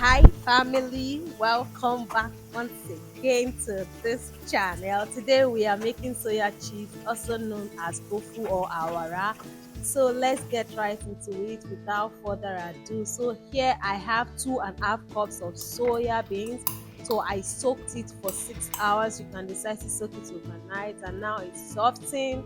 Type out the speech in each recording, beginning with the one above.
Hi family, welcome back once again to this channel. Today we are making soya cheese, also known as tofu or awara. So let's get right into it without further ado. So here I have 2.5 cups of soya beans. So I soaked it for 6 hours. You can decide to soak it overnight, and now it's softened.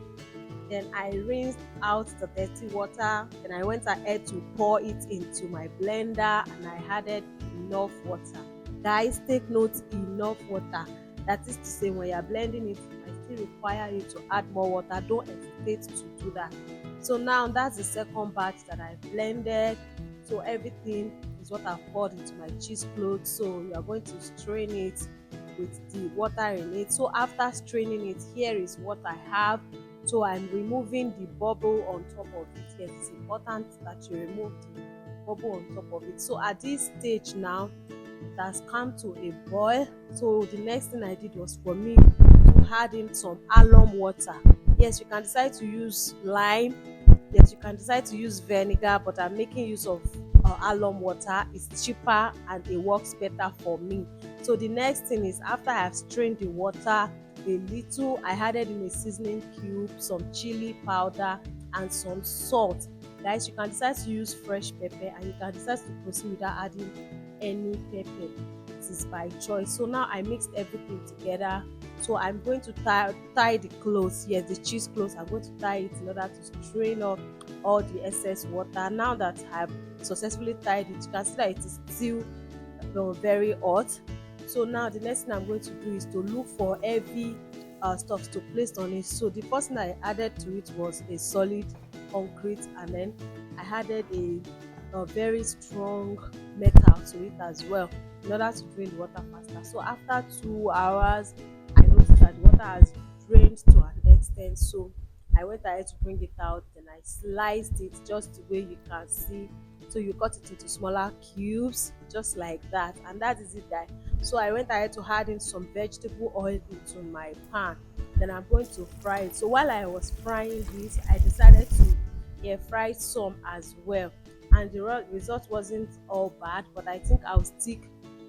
Then I rinsed out the dirty water. Then I went ahead to pour it into my blender, and I added enough water. Guys, take note, enough water. That is to say, when you're blending it, I still require you to add more water. Don't hesitate to do that. So now that's the second batch that I blended. So everything is what I've poured into my cheesecloth. So you are going to strain it with the water in it. So after straining it, here is what I have. So I'm removing the bubble on top of it. Yes, it's important that you remove the bubble on top of it. So at this stage now, it has come to a boil. So the next thing I did was for me to add in some alum water. Yes, you can decide to use lime. Yes, you can decide to use vinegar, but I'm making use of alum water. It's cheaper and it works better for me. So the next thing is, after I have strained the water a little, I added in a seasoning cube, some chili powder, and some salt. Guys, you can decide to use fresh pepper, and you can decide to proceed without adding any pepper. It is by choice. So now I mixed everything together. So I'm going to tie the clothes. Yes, the cheese clothes. I'm going to tie it in order to strain off all the excess water. Now that I've successfully tied it, you can see that it is still very hot. So now the next thing I'm going to do is to look for heavy stuff to place on it. So the first thing I added to it was a solid concrete, and then I added a very strong metal to it as well, in order to drain the water faster. So after 2 hours, I noticed that the water has drained to an extent. So I went ahead to bring it out, and I sliced it just the way you can see. So you cut it into smaller cubes, just like that, and that is it, guys. So I went ahead to add in some vegetable oil into my pan. Then I'm going to fry it. So while I was frying this, I decided to air fry some as well, and the result wasn't all bad, but I think I'll stick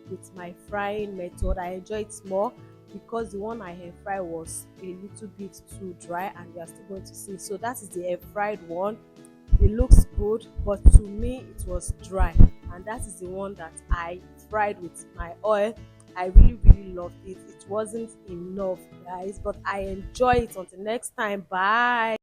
with my frying method. I enjoy it more because the one I air fry was a little bit too dry, and we are still going to see. So that is the air fried one. It looks good, but to me it was dry, and that is the one that I fried with my oil. I really loved it. It wasn't enough, guys, but I enjoy it. Until next time, bye.